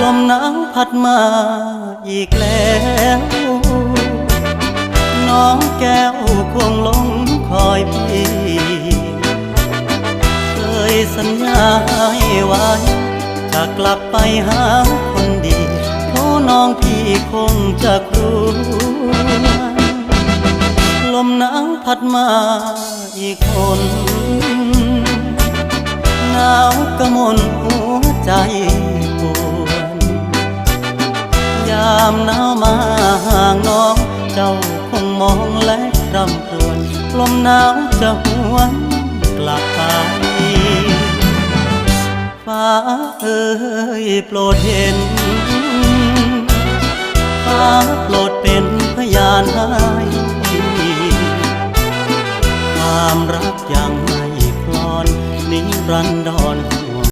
ลมหนาวพัดมาอีกแล้วน้องแก้วคงหลงคอยพี่เคยสัญญาให้ไว้จะกลับไปหาคนดีเพราะน้องพี่คงจะกลัวลมหนาวพัดมาอีกคนหนาวกระมนหัวใจปวดยามหนาวมาห่างน้องเจ้าคงมองและรำครวญลมหนาวจะหวนกลับไปฟ้าเอ่ยโปรดเห็นฟ้าโปรดเป็นพยานให้ความรักยังไม่คลอนนิรันด